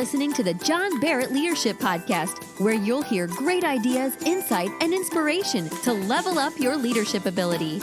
listening to the John Barrett Leadership Podcast, where you'll hear great ideas, insight, and inspiration to level up your leadership ability.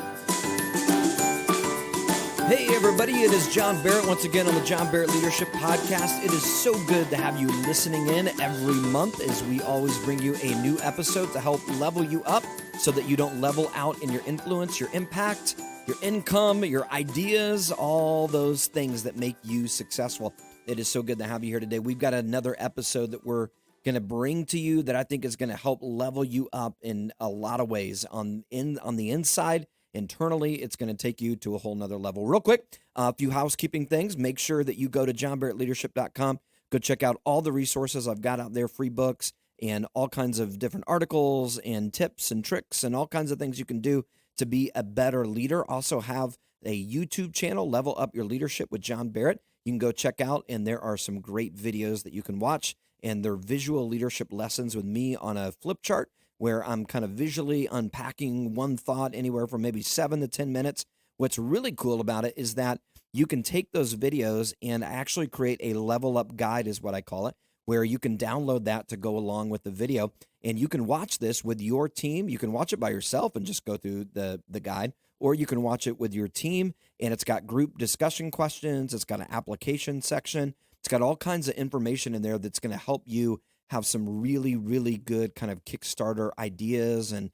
Hey everybody, it is John Barrett once again on the John Barrett Leadership Podcast. It is so good to have you listening in every month as we always bring you a new episode to help level you up so that you don't level out in your influence, your impact, your income, your ideas, all those things that make you successful. It is so good to have you here today. We've got another episode that we're going to bring to you that I think is going to help level you up in a lot of ways on the inside. Internally, it's going to take you to a whole nother level. Real quick, a few housekeeping things. Make sure that you go to johnbarrettleadership.com. Go check out all the resources I've got out there, free books and all kinds of different articles and tips and tricks and all kinds of things you can do to be a better leader. Also have a YouTube channel, Level Up Your Leadership with John Barrett. You can go check out, and there are some great videos that you can watch, and they're visual leadership lessons with me on a flip chart where I'm kind of visually unpacking one thought anywhere from maybe 7 to 10 minutes. What's really cool about it is that you can take those videos and actually create a level up guide is what I call it, where you can download that to go along with the video, and you can watch this with your team. You can watch it by yourself and just go through the guide, or you can watch it with your team, and it's got group discussion questions. It's got an application section. It's got all kinds of information in there that's going to help you have some really, really good kind of Kickstarter ideas and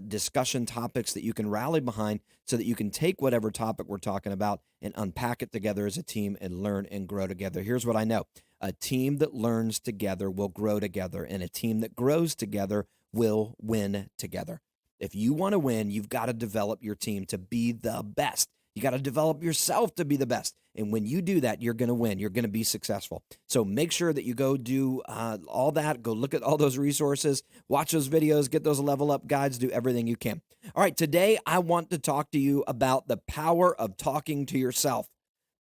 discussion topics that you can rally behind so that you can take whatever topic we're talking about and unpack it together as a team and learn and grow together. Here's what I know. A team that learns together will grow together, and a team that grows together will win together. If you want to win, you've got to develop your team to be the best. You got to develop yourself to be the best. And when you do that, you're going to win. You're going to be successful. So make sure that you go do all that. Go look at all those resources, watch those videos, get those level up guides, do everything you can. All right, today I want to talk to you about the power of talking to yourself.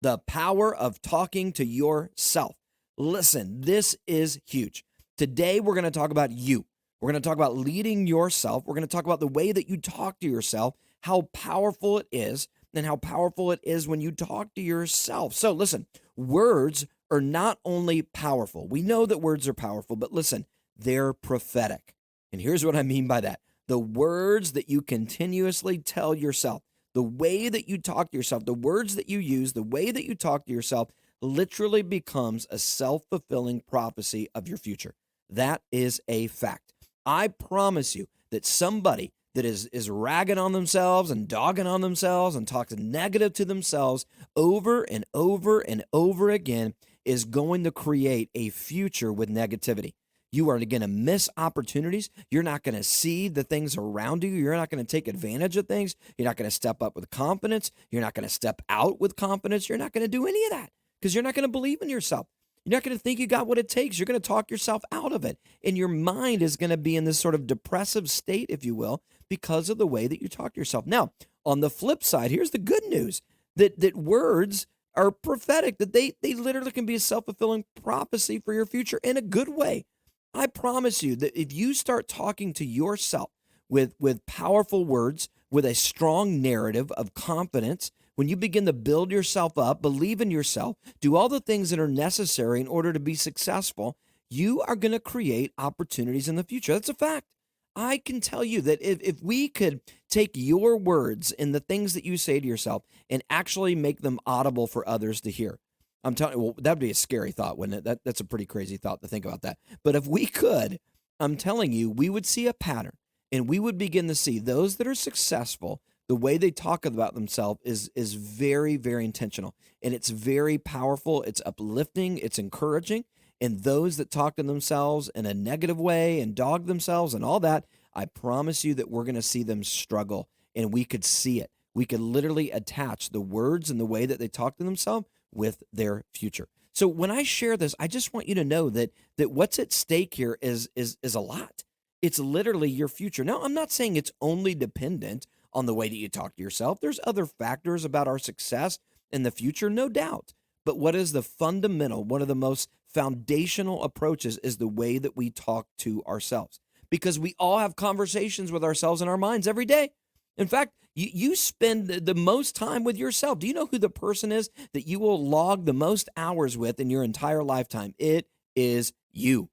The power of talking to yourself. Listen, this is huge. Today we're going to talk about you. We're going to talk about leading yourself. We're going to talk about the way that you talk to yourself, how powerful it is, and how powerful it is when you talk to yourself. So listen, words are not only powerful. We know that words are powerful, but listen, they're prophetic. And here's what I mean by that. The words that you continuously tell yourself, the way that you talk to yourself, the words that you use, the way that you talk to yourself literally becomes a self-fulfilling prophecy of your future. That is a fact. I promise you that somebody that is ragging on themselves and dogging on themselves and talks negative to themselves over and over and over again is going to create a future with negativity. You are going to miss opportunities. You're not going to see the things around you. You're not going to take advantage of things. You're not going to step up with confidence. You're not going to step out with confidence. You're not going to do any of that because you're not going to believe in yourself. You're not going to think you got what it takes. You're going to talk yourself out of it. And your mind is going to be in this sort of depressive state, if you will, because of the way that you talk to yourself. Now, on the flip side, here's the good news, that words are prophetic, that they literally can be a self-fulfilling prophecy for your future in a good way. I promise you that if you start talking to yourself with powerful words, with a strong narrative of confidence, when you begin to build yourself up, believe in yourself, do all the things that are necessary in order to be successful, you are going to create opportunities in the future. That's a fact. I can tell you that if we could take your words and the things that you say to yourself and actually make them audible for others to hear, I'm telling you, well, that'd be a scary thought, wouldn't it? That's a pretty crazy thought to think about that. But if we could, I'm telling you, we would see a pattern, and we would begin to see those that are successful. The way they talk about themselves is very, very intentional, and it's very powerful. It's uplifting. It's encouraging. And those that talk to themselves in a negative way and dog themselves and all that, I promise you that we're going to see them struggle, and we could see it. We could literally attach the words and the way that they talk to themselves with their future. So when I share this, I just want you to know that what's at stake here is a lot. It's literally your future. Now, I'm not saying it's only dependent on the way that you talk to yourself. There's other factors about our success in the future, no doubt. But what is the fundamental, one of the most foundational approaches is the way that we talk to ourselves. Because we all have conversations with ourselves in our minds every day. In fact, you spend the most time with yourself. Do you know who the person is that you will log the most hours with in your entire lifetime? It is you.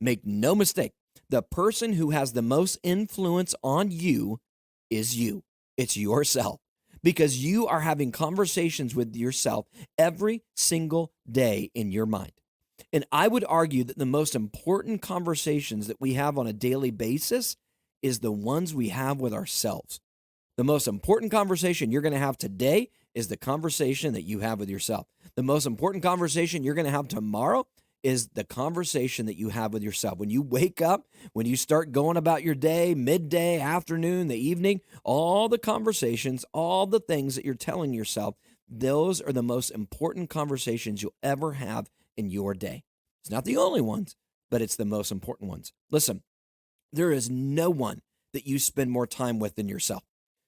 Make no mistake, the person who has the most influence on you is you. It's yourself, because you are having conversations with yourself every single day in your mind. And I would argue that the most important conversations that we have on a daily basis is the ones we have with ourselves. The most important conversation you're going to have today is the conversation that you have with yourself. The most important conversation you're going to have tomorrow is the conversation that you have with yourself. When you wake up, when you start going about your day, midday, afternoon, the evening, all the conversations, all the things that you're telling yourself, those are the most important conversations you'll ever have in your day. It's not the only ones, but it's the most important ones. Listen, there is no one that you spend more time with than yourself.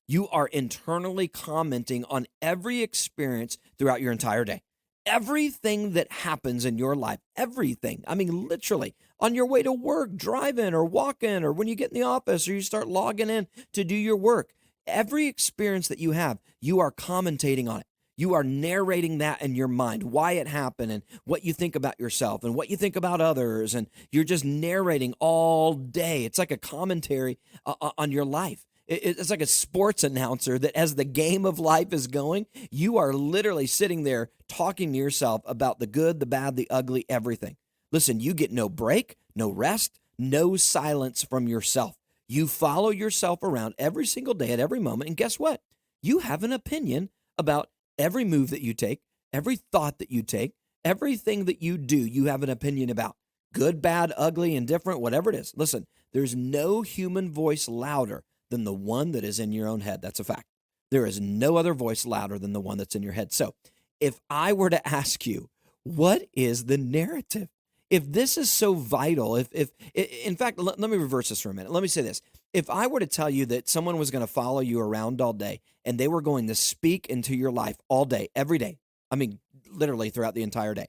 You are internally commenting on every experience throughout your entire day. Everything that happens in your life, everything. I mean, literally, on your way to work, driving or walking, or when you get in the office or you start logging in to do your work, every experience that you have, you are commentating on it. You are narrating that in your mind, why it happened and what you think about yourself and what you think about others. And you're just narrating all day. It's like a commentary on your life. It's like a sports announcer that as the game of life is going, you are literally sitting there talking to yourself about the good, the bad, the ugly, everything. Listen, you get no break, no rest, no silence from yourself. You follow yourself around every single day at every moment. And guess what? You have an opinion about every move that you take, every thought that you take, everything that you do, you have an opinion about. Good, bad, ugly, indifferent, whatever it is. Listen, there's no human voice louder than the one that is in your own head. That's a fact. There is no other voice louder than the one that's in your head. So if I were to ask you, what is the narrative? If this is so vital, in fact, let me reverse this for a minute. Let me say this. If I were to tell you that someone was going to follow you around all day and they were going to speak into your life all day, every day, I mean, literally throughout the entire day,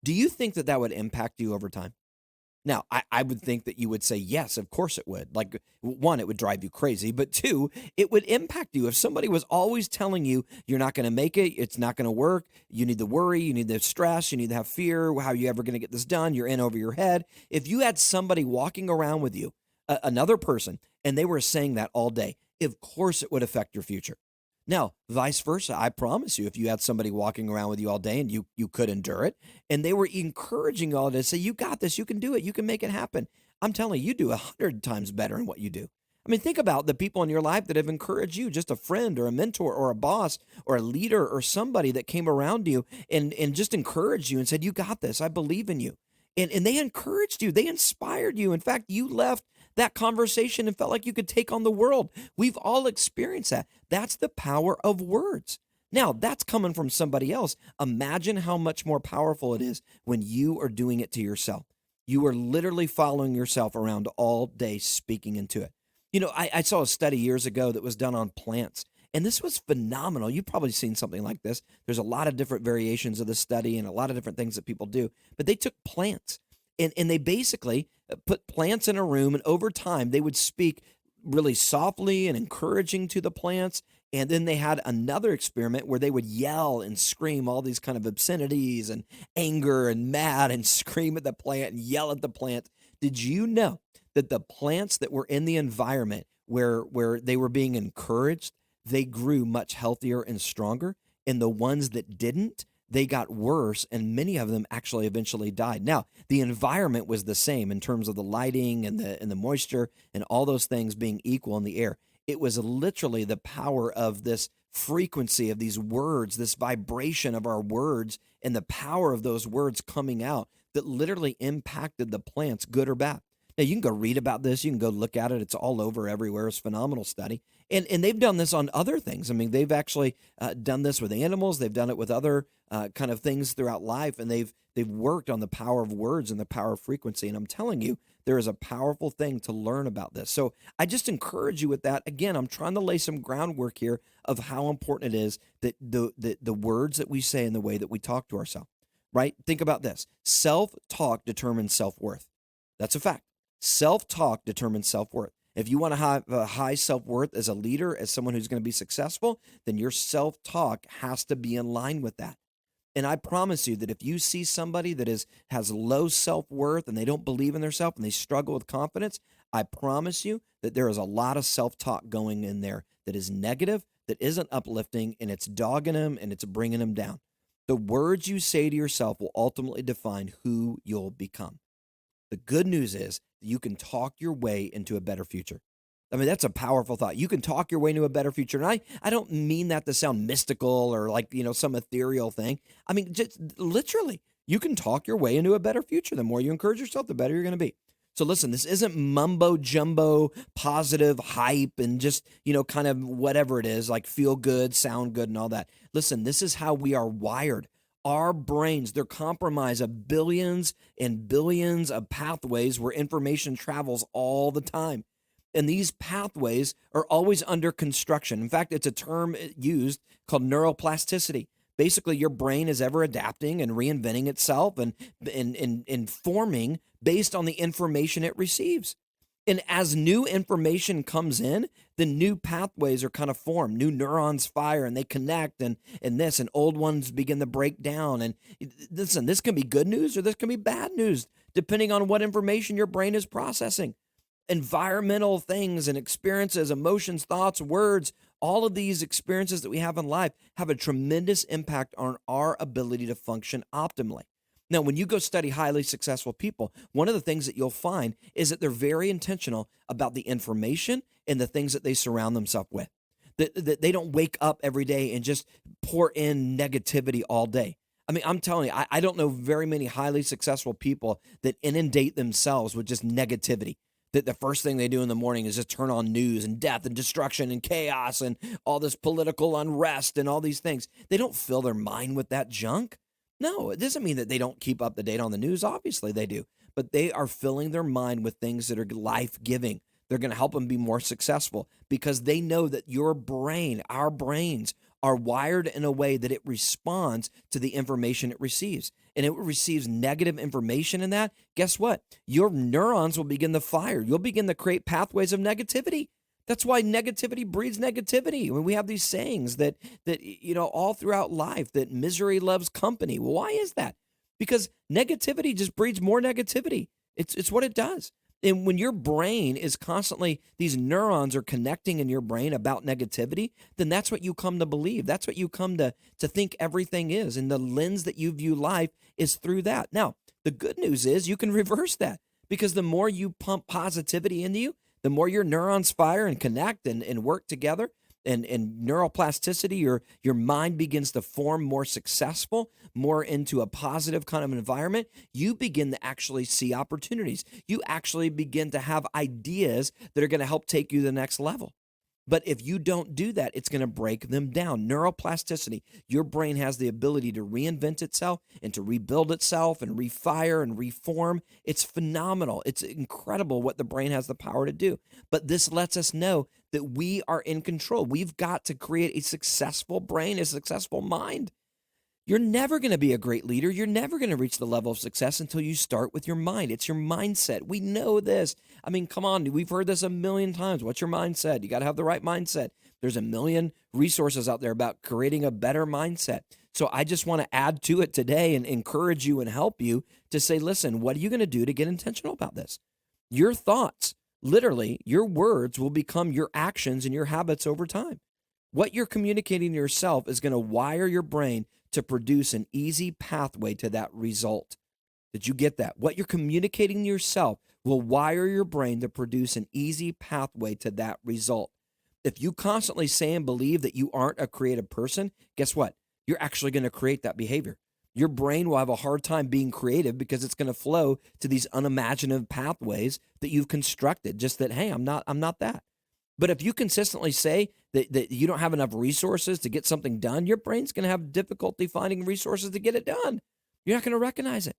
do you think that that would impact you over time? Now, I would think that you would say, yes, of course it would. Like, one, it would drive you crazy, but two, it would impact you. If somebody was always telling you you're not going to make it, it's not going to work, you need to worry, you need to stress, you need to have fear, how are you ever going to get this done, you're in over your head. If you had somebody walking around with you, another person, and they were saying that all day, of course it would affect your future. Now, vice versa, I promise you, if you had somebody walking around with you all day and you could endure it, and they were encouraging you all to say, you got this, you can do it, you can make it happen. I'm telling you, you do 100 times better in what you do. I mean, think about the people in your life that have encouraged you, just a friend or a mentor or a boss or a leader or somebody that came around you and just encouraged you and said, you got this, I believe in you. And they encouraged you, they inspired you. In fact, you left that conversation and felt like you could take on the world. We've all experienced that. That's the power of words. Now, that's coming from somebody else. Imagine how much more powerful it is when you are doing it to yourself. You are literally following yourself around all day, speaking into it. You know, I saw a study years ago that was done on plants, and this was phenomenal. You've probably seen something like this. There's a lot of different variations of the study and a lot of different things that people do, but they took plants and they basically put plants in a room, and over time they would speak really softly and encouraging to the plants. And then they had another experiment where they would yell and scream all these kind of obscenities and anger and mad and scream at the plant and yell at the plant. Did you know that the plants that were in the environment where they were being encouraged, they grew much healthier and stronger? And the ones that didn't, they got worse, and many of them actually eventually died. Now, the environment was the same in terms of the lighting and the moisture and all those things being equal in the air. It was literally the power of this frequency of these words, this vibration of our words, and the power of those words coming out that literally impacted the plants, good or bad. Now, you can go read about this. You can go look at it. It's all over everywhere. It's a phenomenal study. And they've done this on other things. I mean, they've actually done this with animals. They've done it with other kind of things throughout life. And they've worked on the power of words and the power of frequency. And I'm telling you, there is a powerful thing to learn about this. So I just encourage you with that. Again, I'm trying to lay some groundwork here of how important it is that the words that we say and the way that we talk to ourselves, right? Think about this. Self-talk determines self-worth. That's a fact. Self-talk determines self-worth. If you want to have a high self-worth as a leader, as someone who's going to be successful, then your self-talk has to be in line with that. And I promise you that if you see somebody that has low self-worth and they don't believe in themselves and they struggle with confidence, I promise you that there is a lot of self-talk going in there that is negative, that isn't uplifting, and it's dogging them and it's bringing them down. The words you say to yourself will ultimately define who you'll become. The good news is that you can talk your way into a better future. I mean, that's a powerful thought. You can talk your way into a better future. And I don't mean that to sound mystical or like, some ethereal thing. I mean, just literally, you can talk your way into a better future. The more you encourage yourself, the better you're going to be. So listen, this isn't mumbo jumbo, positive hype and just, kind of whatever it is, like feel good, sound good and all that. Listen, this is how we are wired. Our brains, they're comprised of billions and billions of pathways where information travels all the time. And these pathways are always under construction. In fact, it's a term used called neuroplasticity. Basically, your brain is ever adapting and reinventing itself and forming based on the information it receives. And as new information comes in, the new pathways are kind of formed. New neurons fire and they connect and old ones begin to break down. And listen, this can be good news or this can be bad news, depending on what information your brain is processing. Environmental things and experiences, emotions, thoughts, words, all of these experiences that we have in life have a tremendous impact on our ability to function optimally. Now, when you go study highly successful people, one of the things that you'll find is that they're very intentional about the information and the things that they surround themselves with. That they don't wake up every day and just pour in negativity all day. I mean, I'm telling you, I don't know very many highly successful people that inundate themselves with just negativity. That the first thing they do in the morning is just turn on news and death and destruction and chaos and all this political unrest and all these things. They don't fill their mind with that junk. No, it doesn't mean that they don't keep up to date on the news. Obviously they do. But they are filling their mind with things that are life-giving. They're going to help them be more successful because they know that your brain, our brains, are wired in a way that it responds to the information it receives. And it receives negative information in that, guess what? Your neurons will begin to fire. You'll begin to create pathways of negativity. That's why negativity breeds negativity. When we have these sayings that all throughout life, that misery loves company. Well, why is that? Because negativity just breeds more negativity. It's what it does. And when your brain is constantly, these neurons are connecting in your brain about negativity, then that's what you come to believe. That's what you come to think everything is. And the lens that you view life is through that. Now, the good news is you can reverse that because the more you pump positivity into you, the more your neurons fire and connect and work together. And neuroplasticity, your mind begins to form more successful, more into a positive kind of environment. You begin to actually see opportunities. You actually begin to have ideas that are going to help take you to the next level. But if you don't do that, it's going to break them down. Neuroplasticity, your brain has the ability to reinvent itself and to rebuild itself and refire and reform. It's phenomenal. It's incredible what the brain has the power to do. But this lets us know that we are in control. We've got to create a successful brain, a successful mind. You're never going to be a great leader. You're never going to reach the level of success until you start with your mind. It's your mindset. We know this. I mean, come on. We've heard this a million times. What's your mindset? You got to have the right mindset. There's a million resources out there about creating a better mindset. So I just want to add to it today and encourage you and help you to say, listen, what are you going to do to get intentional about this? Your thoughts, literally, your words will become your actions and your habits over time. What you're communicating to yourself is going to wire your brain to produce an easy pathway to that result. Did you get that? What you're communicating to yourself will wire your brain to produce an easy pathway to that result. If you constantly say and believe that you aren't a creative person, guess what? You're actually going to create that behavior. Your brain will have a hard time being creative because it's going to flow to these unimaginative pathways that you've constructed. Just that, hey, I'm not that. But if you consistently say that you don't have enough resources to get something done, your brain's going to have difficulty finding resources to get it done. You're not going to recognize it.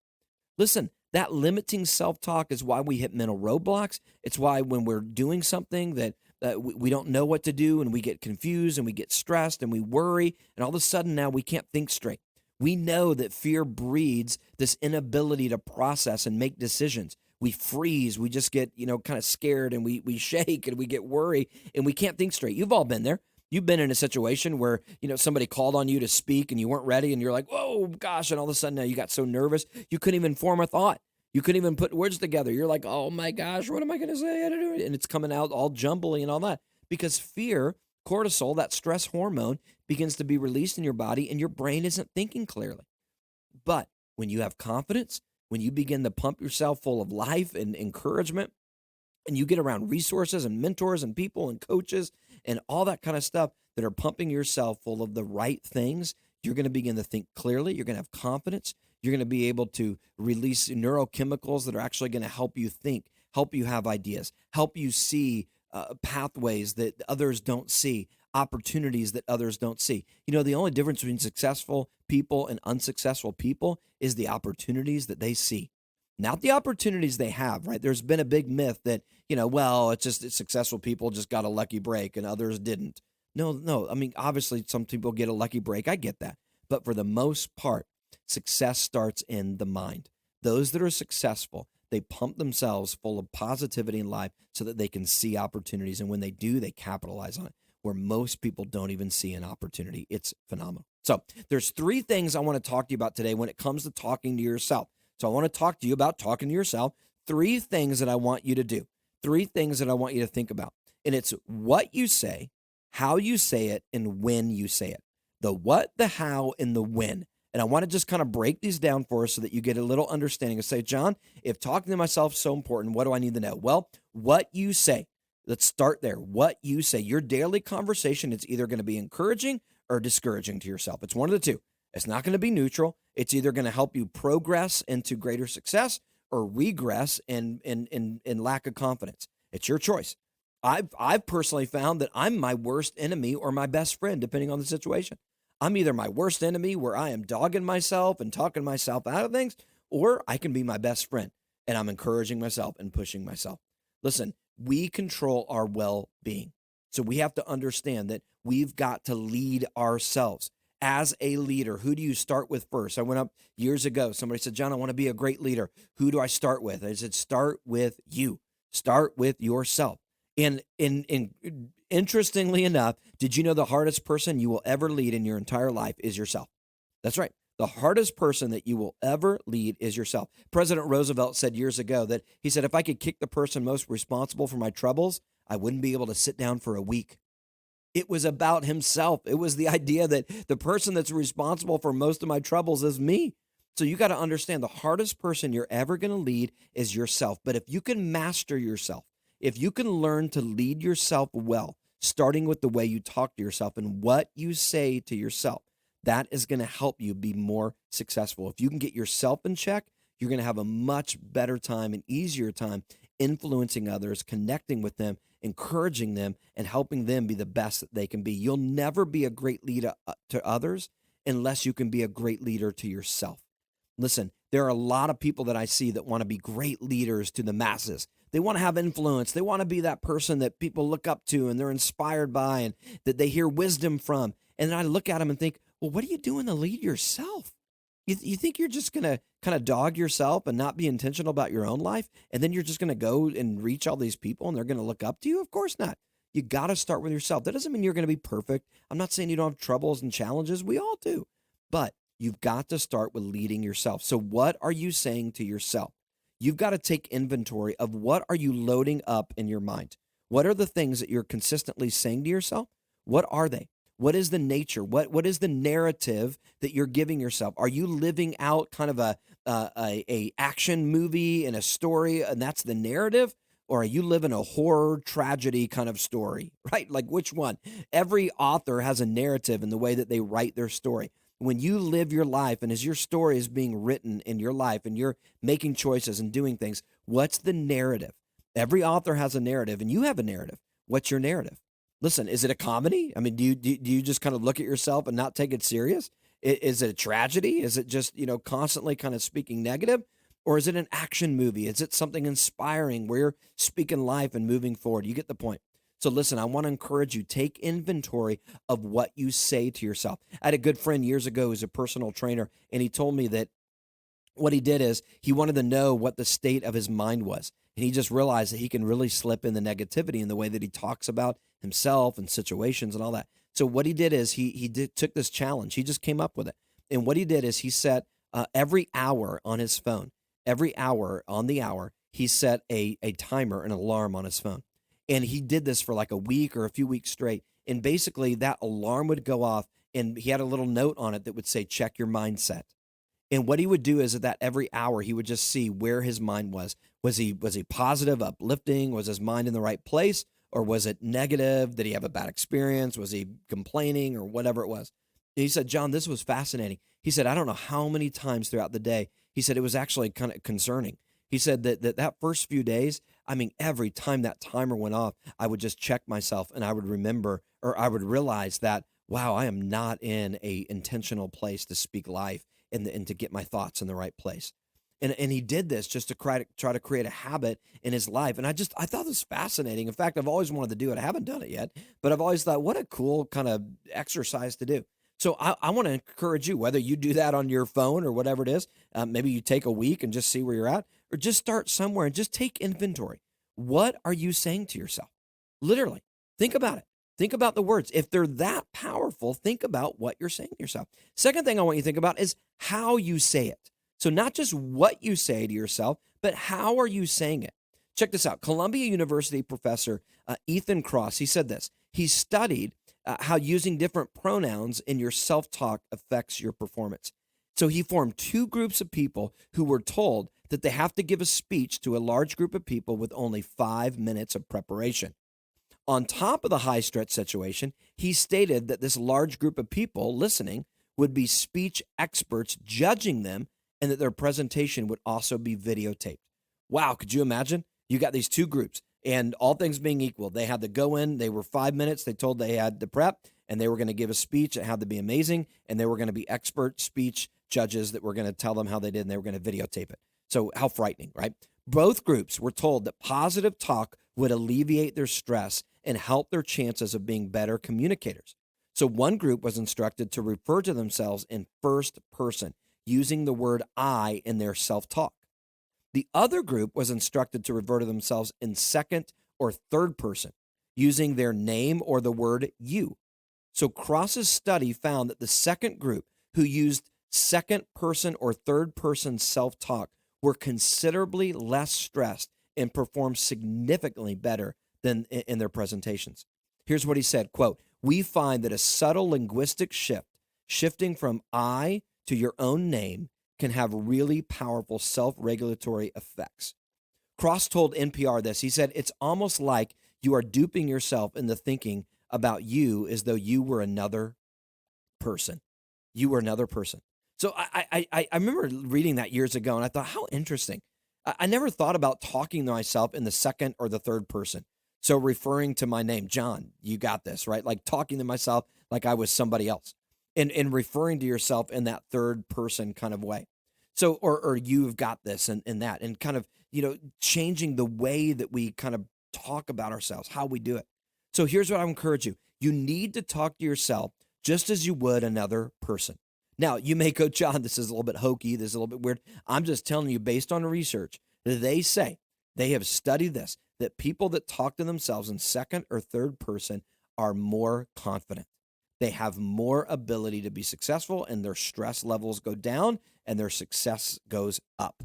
Listen, that limiting self-talk is why we hit mental roadblocks. It's why when we're doing something that we don't know what to do and we get confused and we get stressed and we worry, and all of a sudden now we can't think straight. We know that fear breeds this inability to process and make decisions. We freeze, we just get, kind of scared and we shake and we get worried and we can't think straight. You've all been there. You've been in a situation where, somebody called on you to speak and you weren't ready and you're like, whoa, gosh. And all of a sudden now you got so nervous, you couldn't even form a thought. You couldn't even put words together. You're like, oh my gosh, what am I going to say? And it's coming out all jumbly and all that because fear, cortisol, that stress hormone begins to be released in your body and your brain isn't thinking clearly. But when you have confidence, when you begin to pump yourself full of life and encouragement, and you get around resources and mentors and people and coaches and all that kind of stuff that are pumping yourself full of the right things, you're going to begin to think clearly. You're going to have confidence. You're going to be able to release neurochemicals that are actually going to help you think, help you have ideas, help you see pathways that others don't see, opportunities that others don't see. The only difference between successful people and unsuccessful people is the opportunities that they see. Not the opportunities they have, right? There's been a big myth that, it's successful people just got a lucky break and others didn't. No. I mean, obviously some people get a lucky break. I get that. But for the most part, success starts in the mind. Those that are successful, they pump themselves full of positivity in life so that they can see opportunities. And when they do, they capitalize on it, where most people don't even see an opportunity. It's phenomenal. So there's 3 things I want to talk to you about today when it comes to talking to yourself. So I want to talk to you about talking to yourself. 3 things that I want you to do. 3 things that I want you to think about. And it's what you say, how you say it, and when you say it. The what, the how, and the when. And I want to just kind of break these down for us so that you get a little understanding and say, John, if talking to myself is so important, what do I need to know? Well, what you say. Let's start there. What you say. Your daily conversation, it's either going to be encouraging or discouraging to yourself. It's one of the two. It's not going to be neutral. It's either going to help you progress into greater success or regress in lack of confidence. It's your choice. I've personally found that I'm my worst enemy or my best friend, depending on the situation. I'm either my worst enemy where I am dogging myself and talking myself out of things, or I can be my best friend and I'm encouraging myself and pushing myself. Listen, we control our well-being. So we have to understand that we've got to lead ourselves. As a leader, who do you start with first? I went up years ago. Somebody said, John, I want to be a great leader. Who do I start with? I said, start with you. Start with yourself. And interestingly enough, did you know the hardest person you will ever lead in your entire life is yourself? That's right. The hardest person that you will ever lead is yourself. President Roosevelt said years ago that he said, if I could kick the person most responsible for my troubles, I wouldn't be able to sit down for a week. It was about himself. It was the idea that the person that's responsible for most of my troubles is me. So you got to understand the hardest person you're ever going to lead is yourself. But if you can master yourself, if you can learn to lead yourself well, starting with the way you talk to yourself and what you say to yourself, that is going to help you be more successful. If you can get yourself in check, you're going to have a much better time and easier time influencing others, connecting with them, encouraging them, and helping them be the best that they can be. You'll never be a great leader to others unless you can be a great leader to yourself. Listen, there are a lot of people that I see that want to be great leaders to the masses. They want to have influence. They want to be that person that people look up to and they're inspired by and that they hear wisdom from. And then I look at them and think, well, what are you doing to lead yourself? You think you're just going to kind of dog yourself and not be intentional about your own life? And then you're just going to go and reach all these people and they're going to look up to you? Of course not. You got to start with yourself. That doesn't mean you're going to be perfect. I'm not saying you don't have troubles and challenges. We all do. But you've got to start with leading yourself. So what are you saying to yourself? You've got to take inventory of what are you loading up in your mind? What are the things that you're consistently saying to yourself? What are they? What is the nature? What is the narrative that you're giving yourself? Are you living out kind of a action movie and a story, and that's the narrative? Or are you living a horror tragedy kind of story, right? Like which one? Every author has a narrative in the way that they write their story. When you live your life and as your story is being written in your life and you're making choices and doing things, what's the narrative? Every author has a narrative and you have a narrative. What's your narrative? Listen, is it a comedy? I mean, do you just kind of look at yourself and not take it serious? Is it a tragedy? Is it just, constantly kind of speaking negative? Or is it an action movie? Is it something inspiring where you're speaking life and moving forward? You get the point. So listen, I want to encourage you, take inventory of what you say to yourself. I had a good friend years ago who's a personal trainer, and he told me that what he did is he wanted to know what the state of his mind was. And he just realized that he can really slip in the negativity in the way that he talks about himself and situations and all that. So what he did is took this challenge. He just came up with it. And what he did is he set every hour on his phone, every hour on the hour, he set a timer, an alarm on his phone. And he did this for like a week or a few weeks straight. And basically that alarm would go off and he had a little note on it that would say, check your mindset. And what he would do is that every hour he would just see where his mind was. Was he positive, uplifting? Was his mind in the right place? Or was it negative? Did he have a bad experience? Was he complaining or whatever it was? And he said, John, this was fascinating. He said, I don't know how many times throughout the day, he said it was actually kind of concerning. He said that first few days, I mean, every time that timer went off, I would just check myself and I would remember, or I would realize that, wow, I am not in a intentional place to speak life and to get my thoughts in the right place. And he did this just to try to create a habit in his life. And I thought this was fascinating. In fact, I've always wanted to do it. I haven't done it yet, but I've always thought, what a cool kind of exercise to do. So I want to encourage you, whether you do that on your phone or whatever it is, maybe you take a week and just see where you're at, or just start somewhere and just take inventory. What are you saying to yourself? Literally, think about it. Think about the words. If they're that powerful, think about what you're saying to yourself. Second thing I want you to think about is how you say it. So not just what you say to yourself, but how are you saying it? Check this out. Columbia University professor Ethan Cross, he said this. He studied how using different pronouns in your self-talk affects your performance. So he formed two groups of people who were told that they have to give a speech to a large group of people with only 5 minutes of preparation. On top of the high-stretch situation, he stated that this large group of people listening would be speech experts judging them and that their presentation would also be videotaped. Wow, could you imagine? You got these two groups, and all things being equal, they had to go in, they were 5 minutes, they told they had to prep, and they were going to give a speech. It had to be amazing, and they were going to be expert speech judges that were going to tell them how they did, and they were going to videotape it. So how frightening, right? Both groups were told that positive talk would alleviate their stress and help their chances of being better communicators. So one group was instructed to refer to themselves in first person, using the word I in their self-talk. The other group was instructed to refer to themselves in second or third person, using their name or the word you. So Cross's study found that the second group, who used second person or third person self-talk, were considerably less stressed and performed significantly better than in their presentations. Here's what he said, quote, "We find that a subtle linguistic shifting from I to your own name can have really powerful self-regulatory effects." Cross told NPR this. He said, "It's almost like you are duping yourself into thinking about you as though you were another person. You were another person." So I remember reading that years ago, and I thought, how interesting. I never thought about talking to myself in the second or the third person. So referring to my name, John, you got this, right? Like talking to myself like I was somebody else. And referring to yourself in that third person kind of way. So, or you've got this and that, and kind of, changing the way that we kind of talk about ourselves, how we do it. So here's what I encourage you. You need to talk to yourself just as you would another person. Now, you may go, John, this is a little bit hokey, this is a little bit weird. I'm just telling you, based on the research, that they say, they have studied this, that people that talk to themselves in second or third person are more confident. They have more ability to be successful, and their stress levels go down and their success goes up.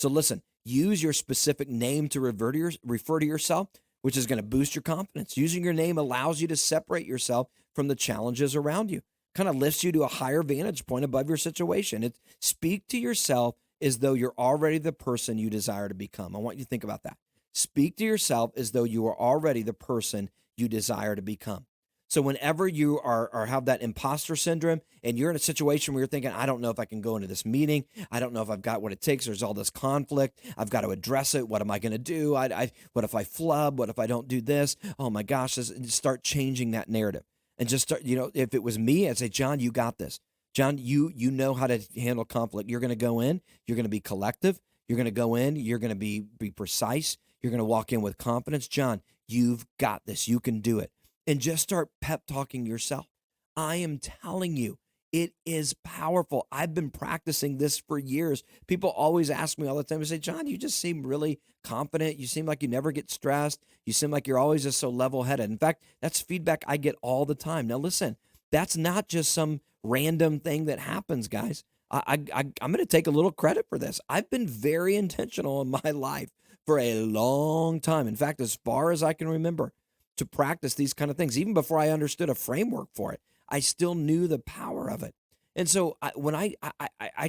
So listen, use your specific name to refer to yourself, which is going to boost your confidence. Using your name allows you to separate yourself from the challenges around you, kind of lifts you to a higher vantage point above your situation. Speak to yourself as though you're already the person you desire to become. I want you to think about that. Speak to yourself as though you are already the person you desire to become. So whenever you are have that imposter syndrome and you're in a situation where you're thinking, I don't know if I can go into this meeting. I don't know if I've got what it takes. There's all this conflict. I've got to address it. What am I going to do? What if I flub? What if I don't do this? Oh my gosh, just start changing that narrative. And just start, if it was me, I'd say, John, you got this. John, you know how to handle conflict. You're going to go in. You're going to be collective. You're going to go in. You're going to be precise. You're going to walk in with confidence. John, you've got this. You can do it. And just start pep talking yourself. I am telling you, It is powerful. I've been practicing this for years. People always ask me all the time, they say, John, you just seem really confident. You seem like you never get stressed. You seem like you're always just so level-headed. In fact, that's feedback I get all the time. Now, listen, that's not just some random thing that happens, guys. I'm going to take a little credit for this. I've been very intentional in my life for a long time. In fact, as far as I can remember, to practice these kind of things, even before I understood a framework for it. I still knew the power of it. And so when I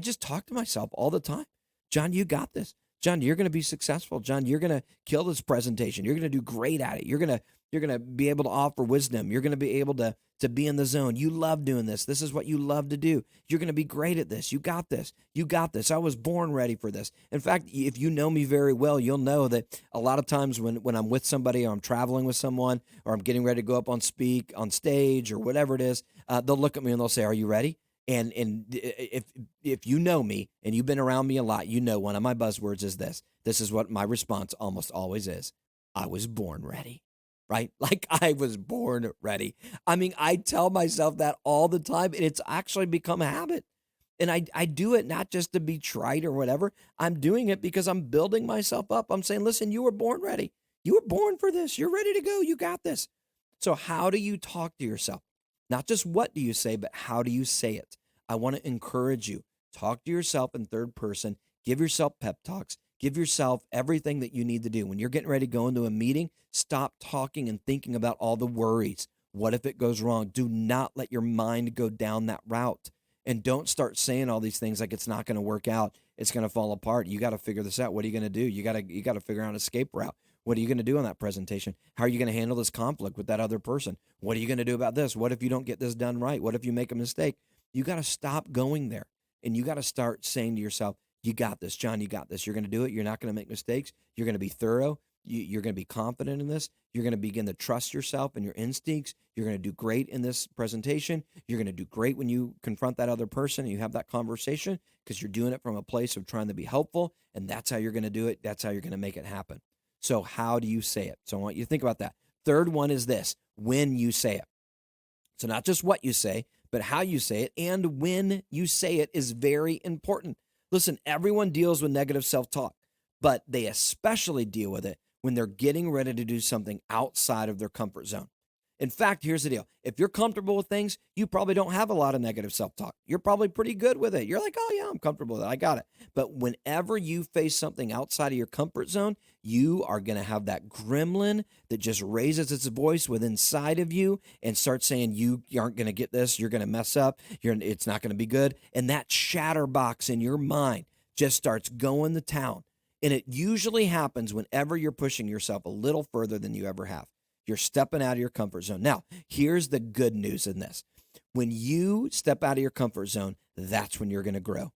just talk to myself all the time, John, you got this. John, you're going to be successful. John, you're going to kill this presentation. You're going to do great at it. You're going to be able to offer wisdom. You're going to be able to be in the zone. You love doing this. This is what you love to do. You're going to be great at this. You got this. You got this. I was born ready for this. In fact, if you know me very well, you'll know that a lot of times when I'm with somebody or I'm traveling with someone or I'm getting ready to go up on stage or whatever it is, they'll look at me and they'll say, are you ready? And if you know me and you've been around me a lot, you know one of my buzzwords is this. This is what my response almost always is. I was born ready, right? Like I was born ready. I mean, I tell myself that all the time, and it's actually become a habit. And I do it not just to be trite or whatever. I'm doing it because I'm building myself up. I'm saying, listen, you were born ready. You were born for this. You're ready to go. You got this. So how do you talk to yourself? Not just what do you say, but how do you say it? I want to encourage you. Talk to yourself in third person. Give yourself pep talks. Give yourself everything that you need to do. When you're getting ready to go into a meeting, stop talking and thinking about all the worries. What if it goes wrong? Do not let your mind go down that route. And don't start saying all these things like it's not going to work out. It's going to fall apart. You got to figure this out. What are you going to do? You got to figure out an escape route. What are you going to do on that presentation? How are you going to handle this conflict with that other person? What are you going to do about this? What if you don't get this done right? What if you make a mistake? You got to stop going there, and you got to start saying to yourself, you got this, John, you got this. You're going to do it. You're not going to make mistakes. You're going to be thorough. You're going to be confident in this. You're going to begin to trust yourself and your instincts. You're going to do great in this presentation. You're going to do great when you confront that other person and you have that conversation because you're doing it from a place of trying to be helpful, and that's how you're going to do it. That's how you're going to make it happen. So how do you say it? So I want you to think about that. Third one is this, when you say it. So not just what you say, but how you say it and when you say it is very important. Listen, everyone deals with negative self-talk, but they especially deal with it when they're getting ready to do something outside of their comfort zone. In fact, here's the deal. If you're comfortable with things, you probably don't have a lot of negative self-talk. You're probably pretty good with it. You're like, oh yeah, I'm comfortable with it. I got it. But whenever you face something outside of your comfort zone, you are going to have that gremlin that just raises its voice within inside of you and starts saying, you aren't going to get this. You're going to mess up. It's not going to be good. And that chatterbox in your mind just starts going to town. And it usually happens whenever you're pushing yourself a little further than you ever have. You're stepping out of your comfort zone. Now, here's the good news in this. When you step out of your comfort zone, that's when you're going to grow.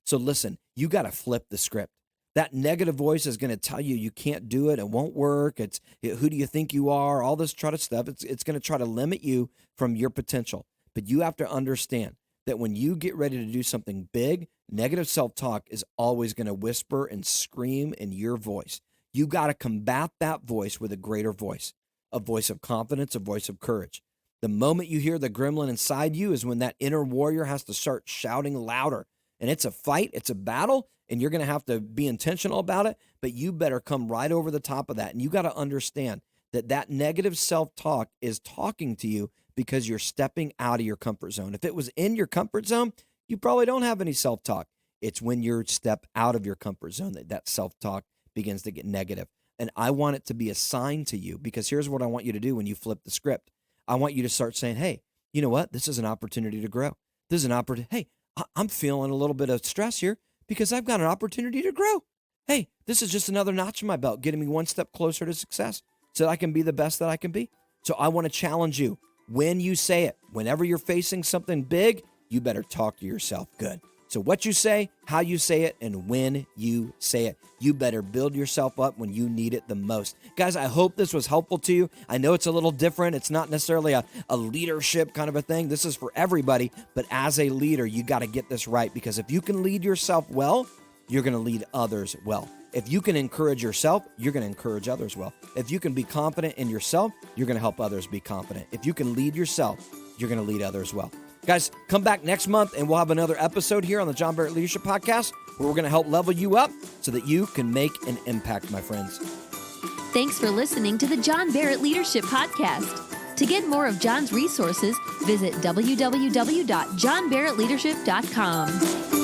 So listen, you got to flip the script. That negative voice is going to tell you you can't do it. It won't work. Who do you think you are? All this try to stuff. It's going to try to limit you from your potential. But you have to understand that when you get ready to do something big, negative self-talk is always going to whisper and scream in your voice. You got to combat that voice with a greater voice. A voice of confidence, a voice of courage. The moment you hear the gremlin inside you is when that inner warrior has to start shouting louder. And it's a fight, it's a battle, and you're going to have to be intentional about it, but you better come right over the top of that. And you got to understand that that negative self-talk is talking to you because you're stepping out of your comfort zone. If it was in your comfort zone, you probably don't have any self-talk. It's when you step out of your comfort zone that self-talk begins to get negative. And I want it to be a sign to you because here's what I want you to do when you flip the script. I want you to start saying, hey, you know what? This is an opportunity to grow. This is an opportunity. Hey, I'm feeling a little bit of stress here because I've got an opportunity to grow. Hey, this is just another notch in my belt, getting me one step closer to success so that I can be the best that I can be. So I want to challenge you when you say it, whenever you're facing something big, you better talk to yourself good. So what you say, how you say it, and when you say it. You better build yourself up when you need it the most. Guys, I hope this was helpful to you. I know it's a little different. It's not necessarily a leadership kind of a thing. This is for everybody. But as a leader, you got to get this right because if you can lead yourself well, you're going to lead others well. If you can encourage yourself, you're going to encourage others well. If you can be confident in yourself, you're going to help others be confident. If you can lead yourself, you're going to lead others well. Guys, come back next month and we'll have another episode here on the John Barrett Leadership Podcast where we're going to help level you up so that you can make an impact, my friends. Thanks for listening to the John Barrett Leadership Podcast. To get more of John's resources, visit www.johnbarrettleadership.com.